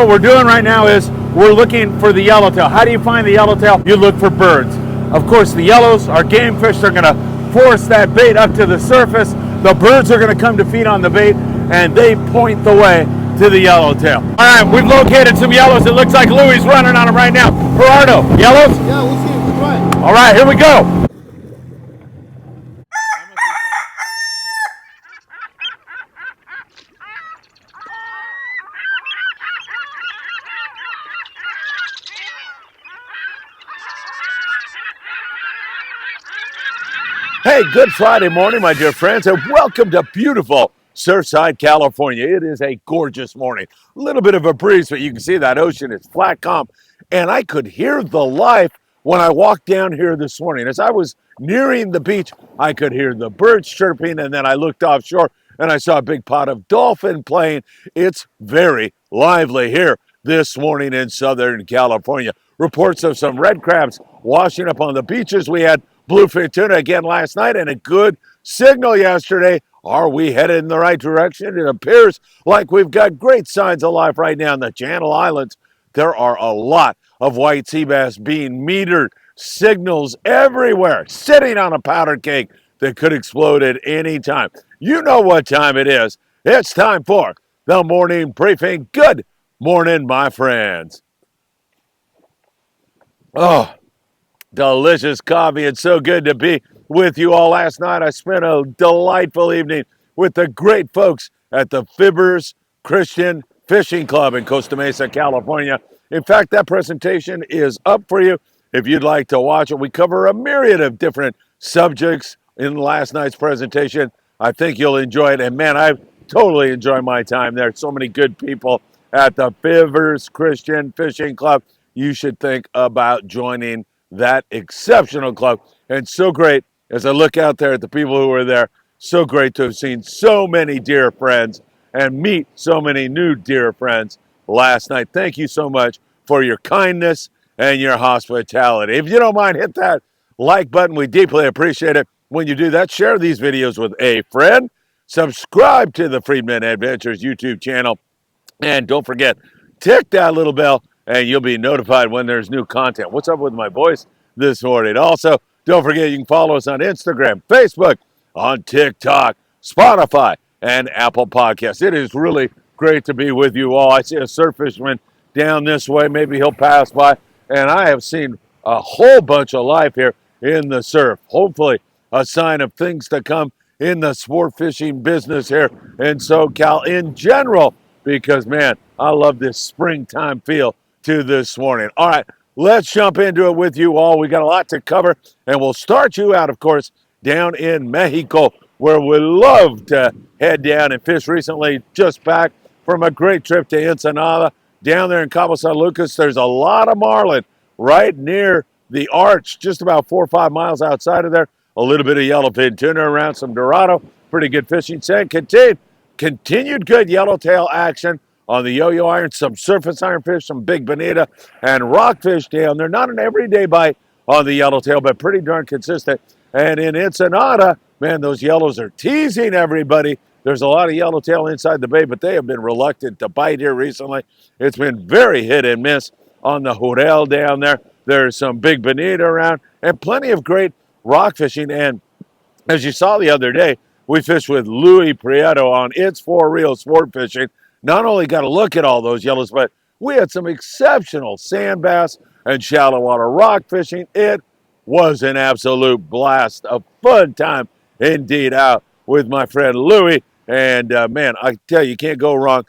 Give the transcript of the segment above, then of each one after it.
what we're doing right now is we're looking for the yellowtail. How do you find the yellowtail? You look for birds. Of course, the yellows are game fish. They're going to force that bait up to the surface. The birds are going to come to feed on the bait, and they point the way to the yellowtail. All right, we've located some yellows. It looks like Louie's running on them right now. Gerardo, yellows? Yeah, we'll see. We'll try. All right, here we go. Hey, good Friday morning, my dear friends, and welcome to beautiful Surfside, California. It is a gorgeous morning. A little bit of a breeze, but you can see that ocean is flat calm. And I could hear the life when I walked down here this morning. As I was nearing the beach, I could hear the birds chirping, and then I looked offshore and I saw a big pot of dolphin playing. It's very lively here this morning in Southern California. Reports of some red crabs washing up on the beaches. We had bluefin tuna again last night, and a good signal yesterday. Are we headed in the right direction? It appears like we've got great signs of life right now in the Channel Islands. There are a lot of white sea bass being metered, signals everywhere, sitting on a powder keg that could explode at any time. You know what time it is. It's time for the morning briefing. Good morning, my friends. Oh, delicious coffee. It's so good to be with you all. Last night I spent a delightful evening with the great folks at the Fibbers Christian Fishing Club in Costa Mesa, California. In fact, that presentation is up for you if you'd like to watch it. We cover a myriad of different subjects in last night's presentation. I think you'll enjoy it. And man, I totally enjoyed my time there. So many good people at the Fibbers Christian Fishing Club. You should think about joining that exceptional club. And so great as I look out there at the people who were there. So great to have seen so many dear friends and meet so many new dear friends last night. Thank you so much for your kindness and your hospitality. If you don't mind, hit that like button. We deeply appreciate it when you do that. Share these videos with a friend. Subscribe to the Friedman Adventures YouTube channel. And don't forget, tick that little bell and you'll be notified when there's new content. What's up with my voice this morning? Also, don't forget you can follow us on Instagram, Facebook, on TikTok, Spotify, and Apple Podcasts. It is really great to be with you all. I see a surf fisherman down this way. Maybe he'll pass by. And I have seen a whole bunch of life here in the surf. Hopefully a sign of things to come in the sport fishing business here in SoCal in general. Because, man, I love this springtime feel to this morning. All right, let's jump into it with you all. We got a lot to cover, and we'll start you out, of course, down in Mexico, where we love to head down and fish. Recently, just back from a great trip to Ensenada. Down there in Cabo San Lucas, there's a lot of marlin right near the arch, just about 4 or 5 miles outside of there. A little bit of yellowfin tuna around, some dorado. Pretty good fishing. Continued good yellowtail action on the yo-yo iron, some surface ironfish, some big bonita, and rockfish down there. Not an everyday bite on the yellowtail, but pretty darn consistent. And in Ensenada, man, those yellows are teasing everybody. There's a lot of yellowtail inside the bay, but they have been reluctant to bite here recently. It's been very hit and miss on the Jurel down there. There's some big bonita around and plenty of great rock fishing. And as you saw the other day, we fished with Louis Prieto on It's For Real Sport Fishing. Not only got to look at all those yellows, but we had some exceptional sand bass and shallow water rock fishing. It was an absolute blast, a fun time indeed out with my friend Louis. And man, I tell you can't go wrong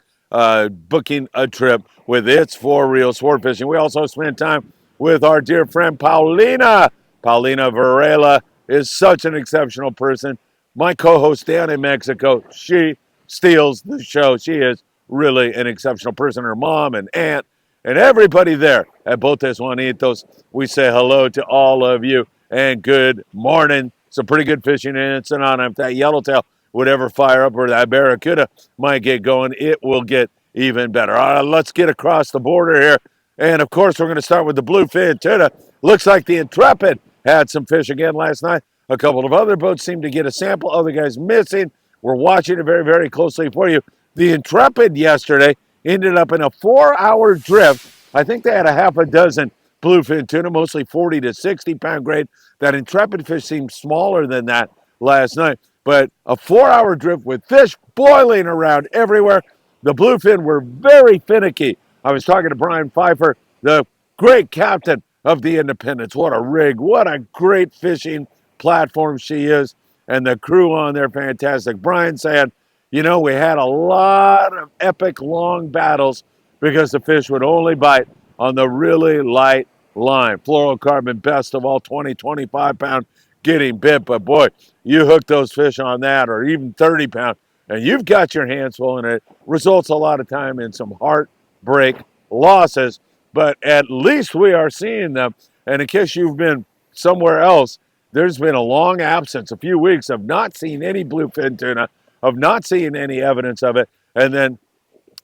booking a trip with It's For Real Sport Fishing. We also spent time with our dear friend Paulina. Paulina Varela is such an exceptional person. My co-host down in Mexico, she steals the show. She is really an exceptional person. Her mom and aunt and everybody there at Botes Juanitos, we say hello to all of you and good morning. Some pretty good fishing in Ensenada. If that yellowtail would ever fire up or that barracuda might get going, it will get even better. All right, let's get across the border here. And, of course, we're going to start with the bluefin tuna. Looks like the Intrepid had some fish again last night. A couple of other boats seem to get a sample. Other guys missing. We're watching it very, very closely for you. The Intrepid yesterday ended up in a 4-hour drift. I think they had a half a dozen bluefin tuna, mostly 40 to 60 pound grade. That intrepid fish seemed smaller than that last night, but a 4-hour drift with fish boiling around everywhere. The bluefin were very finicky. I was talking to Brian Pfeiffer, the great captain of the Independence. What a rig, what a great fishing platform she is, and the crew on there, fantastic. Brian said, you know, we had a lot of epic long battles because the fish would only bite on the really light line. Fluorocarbon best of all, 20, 25 pound getting bit. But boy, you hook those fish on that, or even 30 pound, and you've got your hands full, and it results a lot of time in some heartbreak losses. But at least we are seeing them. And in case you've been somewhere else, there's been a long absence, a few weeks of not seeing any bluefin tuna, of not seeing any evidence of it. And then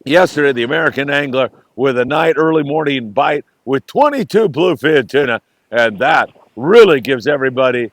yesterday, the American angler with a night early morning bite with 22 bluefin tuna, and that really gives everybody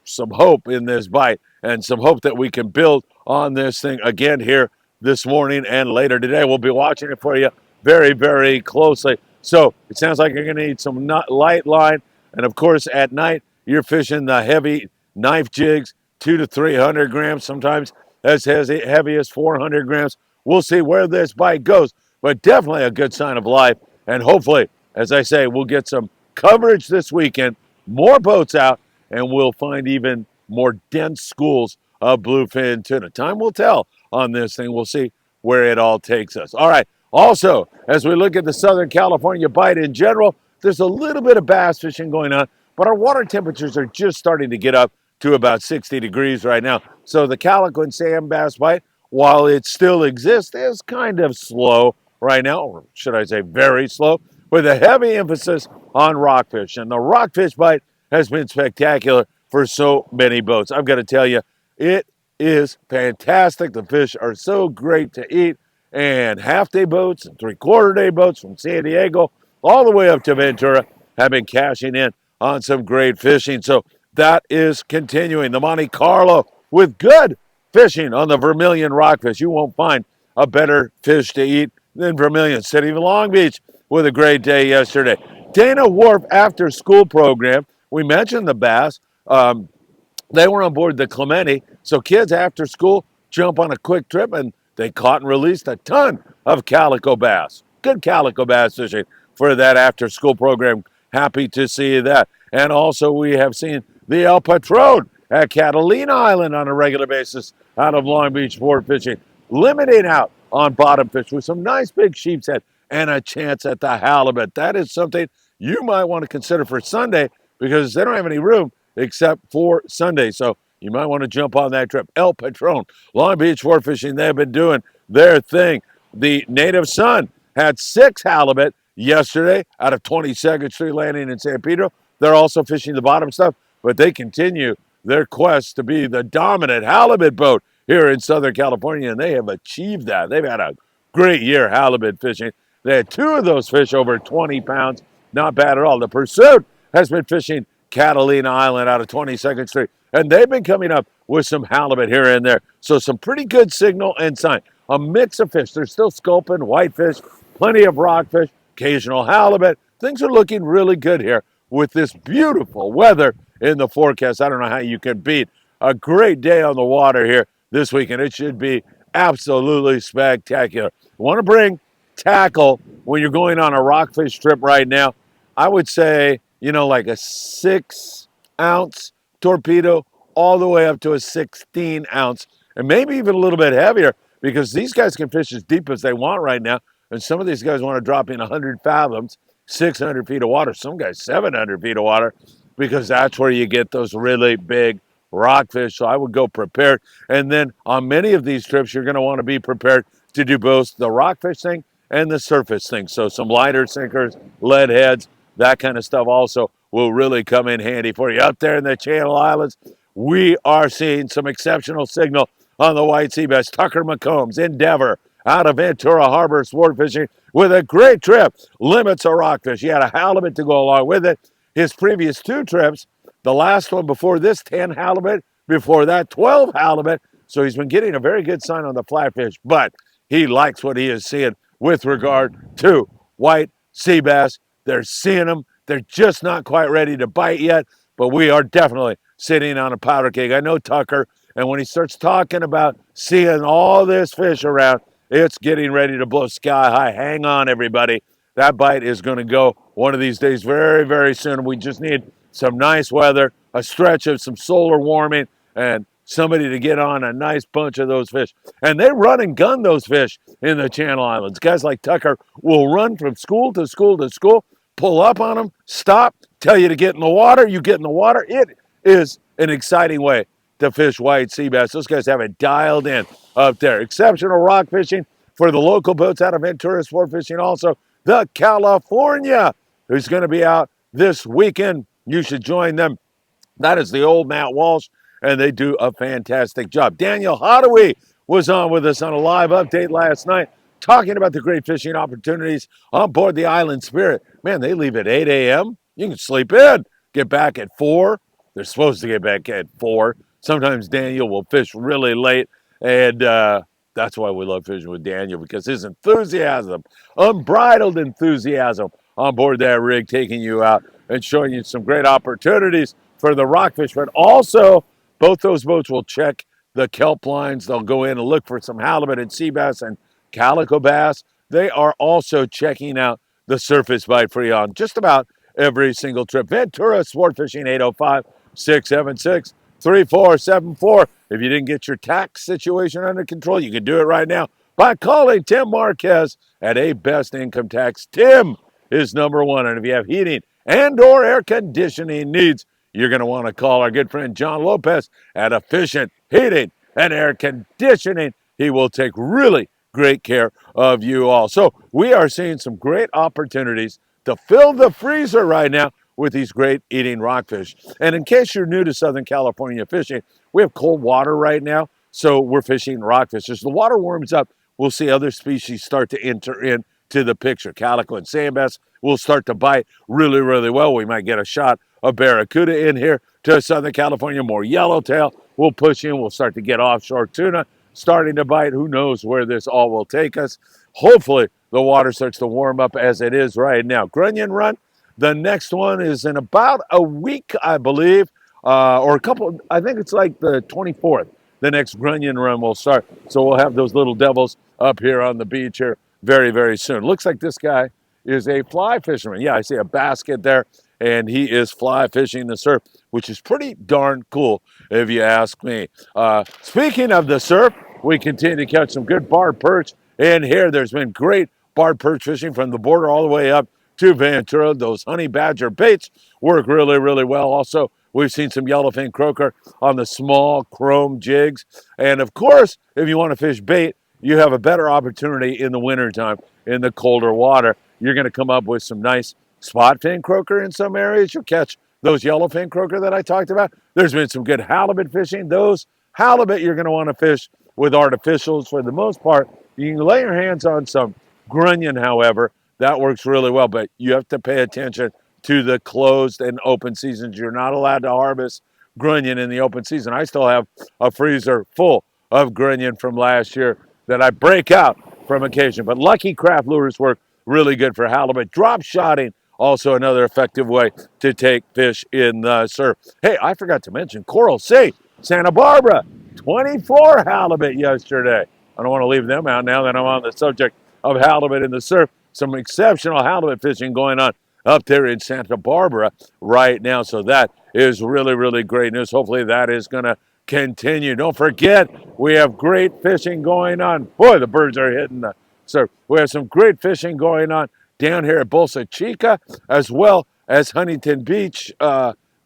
some hope in this bite and some hope that we can build on this thing again here this morning and later today. We'll be watching it for you very, very closely. So it sounds like you're going to need some light line, and of course at night you're fishing the heavy knife jigs, 200 to 300 grams, sometimes as heavy as 400 grams. We'll see where this bite goes, but definitely a good sign of life. And hopefully, as I say, we'll get some coverage this weekend, more boats out, and we'll find even more dense schools of bluefin tuna. Time will tell on this thing. We'll see where it all takes us. All right. Also, as we look at the Southern California bite in general, there's a little bit of bass fishing going on, but our water temperatures are just starting to get up to about 60 degrees right now. So the calico and sand bass bite, while it still exists, is kind of slow right now, or should I say very slow, with a heavy emphasis on rockfish. And the rockfish bite has been spectacular for so many boats. I've got to tell you, it is fantastic. The fish are so great to eat, and half-day boats and three-quarter-day boats from San Diego all the way up to Ventura have been cashing in on some great fishing. So that is continuing. The Monte Carlo with good fishing on the vermilion rockfish. You won't find a better fish to eat than vermilion. City of Long Beach with a great day yesterday. Dana Wharf after school program. We mentioned the bass. They were on board the Clemente, so kids after school jump on a quick trip, and they caught and released a ton of calico bass. Good calico bass fishing for that after school program. Happy to see that. And also we have seen the El Patron at Catalina Island on a regular basis out of Long Beach sport fishing, limiting out on bottom fish with some nice big sheepshead and a chance at the halibut. That is something you might want to consider for Sunday because they don't have any room except for Sunday. So you might want to jump on that trip. El Patron, Long Beach sport fishing, they've been doing their thing. The Native Sun had 6 halibut yesterday out of 22nd Street Landing in San Pedro. They're also fishing the bottom stuff, but they continue their quest to be the dominant halibut boat here in Southern California, and they have achieved that. They've had a great year halibut fishing. They had 2 of those fish over 20 pounds. Not bad at all. The Pursuit has been fishing Catalina Island out of 22nd Street, and they've been coming up with some halibut here and there. So some pretty good signal and sign. A mix of fish. There's still sculpin, whitefish, plenty of rockfish, occasional halibut. Things are looking really good here with this beautiful weather in the forecast. I don't know how you can beat a great day on the water here this weekend. It should be absolutely spectacular. Want to bring tackle when you're going on a rockfish trip right now? I would say, you know, like a 6-ounce torpedo all the way up to a 16-ounce, and maybe even a little bit heavier, because these guys can fish as deep as they want right now, and some of these guys want to drop in 100 fathoms, 600 feet of water, some guys 700 feet of water, because that's where you get those really big rockfish. So I would go prepared. And then on many of these trips, you're going to want to be prepared to do both the rockfish thing and the surface thing. So some lighter sinkers, lead heads, that kind of stuff also will really come in handy for you. Up there in the Channel Islands, we are seeing some exceptional signal on the white Seabass. Tucker McCombs, Endeavor, out of Ventura Harbor sport fishing with a great trip. Limits of rockfish. He had a halibut to go along with it. His previous 2 trips, the last one before this, 10 halibut. Before that, 12 halibut. So he's been getting a very good sign on the flatfish, but he likes what he is seeing with regard to white sea bass. They're seeing them. They're just not quite ready to bite yet, but we are definitely sitting on a powder keg. I know Tucker, and when he starts talking about seeing all this fish around, it's getting ready to blow sky high. Hang on, everybody. That bite is going to go one of these days very, very soon. We just need some nice weather, a stretch of some solar warming, and somebody to get on a nice bunch of those fish. And they run and gun those fish in the Channel Islands. Guys like Tucker will run from school to school to school, pull up on them, stop, tell you to get in the water. You get in the water. It is an exciting way to fish white sea bass. Those guys have it dialed in up there. Exceptional rock fishing for the local boats out of Ventura Sport Fishing. Also, the California, who's going to be out this weekend. You should join them. That is the old Matt Walsh, and they do a fantastic job. Daniel Hoddaway was on with us on a live update last night, talking about the great fishing opportunities on board the Island Spirit. Man, they leave at 8 a.m. You can sleep in, get back at 4. They're supposed to get back at 4. Sometimes Daniel will fish really late, and that's why we love fishing with Daniel, because his enthusiasm, unbridled enthusiasm on board that rig, taking you out and showing you some great opportunities for the rockfish. But also, both those boats will check the kelp lines. They'll go in and look for some halibut and sea bass and calico bass. They are also checking out the surface bite for you on just about every single trip. Ventura Sport Fishing, 805-676-3474. If you didn't get your tax situation under control, you can do it right now by calling Tim Marquez at A Best Income Tax. Tim is number one. And if you have heating and or air conditioning needs, you're going to want to call our good friend John Lopez at Efficient Heating and Air Conditioning. He will take really great care of you all. So we are seeing some great opportunities to fill the freezer right now with these great eating rockfish. And in case you're new to Southern California fishing, we have cold water right now, so we're fishing rockfish. As the water warms up, we'll see other species start to enter into the picture. Calico and sand bass will start to bite really, really well. We might get a shot of barracuda in here to Southern California. More yellowtail will push in. We'll start to get offshore tuna starting to bite. Who knows where this all will take us? Hopefully, the water starts to warm up as it is right now. Grunion Run, the next one is in about a week, I believe, or a couple. I think it's like the 24th. The next Grunion Run will start. So we'll have those little devils up here on the beach here very, very soon. Looks like this guy is a fly fisherman. Yeah, I see a basket there, and he is fly fishing the surf, which is pretty darn cool, if you ask me. Speaking of the surf, we continue to catch some good barred perch in here. There's been great barred perch fishing from the border all the way up to Ventura. Those honey badger baits work really, really well. Also, we've seen some yellowfin croaker on the small chrome jigs. And of course, if you want to fish bait, you have a better opportunity in the wintertime in the colder water. You're going to come up with some nice spot fin croaker in some areas. You'll catch those yellowfin croaker that I talked about. There's been some good halibut fishing. Those halibut you're going to want to fish with artificials for the most part. You can lay your hands on some grunion, however. That works really well, but you have to pay attention to the closed and open seasons. You're not allowed to harvest grunion in the open season. I still have a freezer full of grunion from last year that I break out from occasion. But Lucky Craft lures work really good for halibut. Drop shotting, also another effective way to take fish in the surf. Hey, I forgot to mention Coral Sea, Santa Barbara, 24 halibut yesterday. I don't want to leave them out now that I'm on the subject of halibut in the surf. Some exceptional halibut fishing going on up there in Santa Barbara right now. So that is really, really great news. Hopefully that is going to continue. Don't forget, we have great fishing going on. Boy, the birds are hitting the surf. We have some great fishing going on down here at Bolsa Chica, as well as Huntington Beach,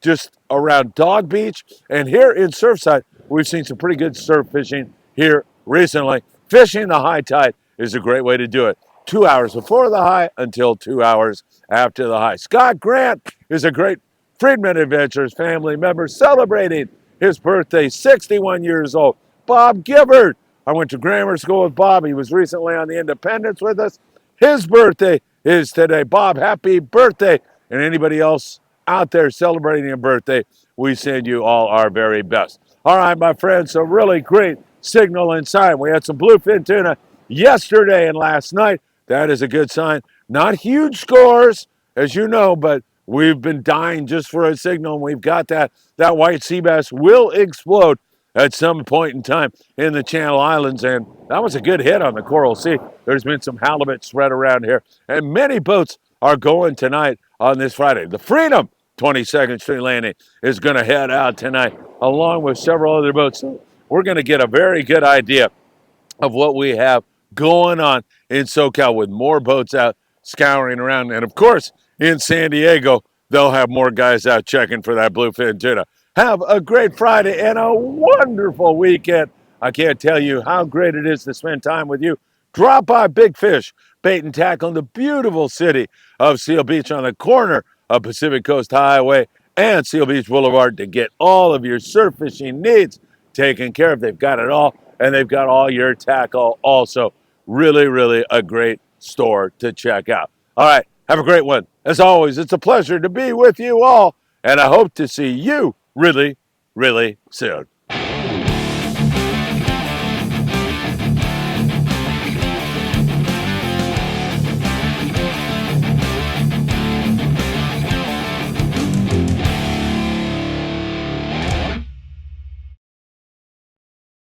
just around Dog Beach. And here in Surfside, we've seen some pretty good surf fishing here recently. Fishing the high tide is a great way to do it. 2 hours before the high until 2 hours after the high. Scott Grant is a great Friedman Adventures family member celebrating his birthday, 61 years old. Bob Gibbard. I went to grammar school with Bob. He was recently on the Independence with us. His birthday is today. Bob, happy birthday. And anybody else out there celebrating a birthday, we send you all our very best. All right, my friends, so really great signal and sign. We had some bluefin tuna yesterday and last night. That is a good sign. Not huge scores, as you know, but we've been dying just for a signal, and we've got that. That white sea bass will explode at some point in time in the Channel Islands, and that was a good hit on the Coral Sea. There's been some halibut spread around here, and many boats are going tonight on this Friday. The Freedom 22nd Street Landing is going to head out tonight, along with several other boats. So we're going to get a very good idea of what we have going on in SoCal with more boats out scouring around. And of course, in San Diego, they'll have more guys out checking for that bluefin tuna. Have a great Friday and a wonderful weekend. I can't tell you how great it is to spend time with you. Drop by Big Fish Bait and Tackle in the beautiful city of Seal Beach on the corner of Pacific Coast Highway and Seal Beach Boulevard to get all of your surf fishing needs taken care of. They've got it all, and they've got all your tackle also. Really, really a great store to check out. All right, have a great one. As always, it's a pleasure to be with you all, and I hope to see you really, really soon.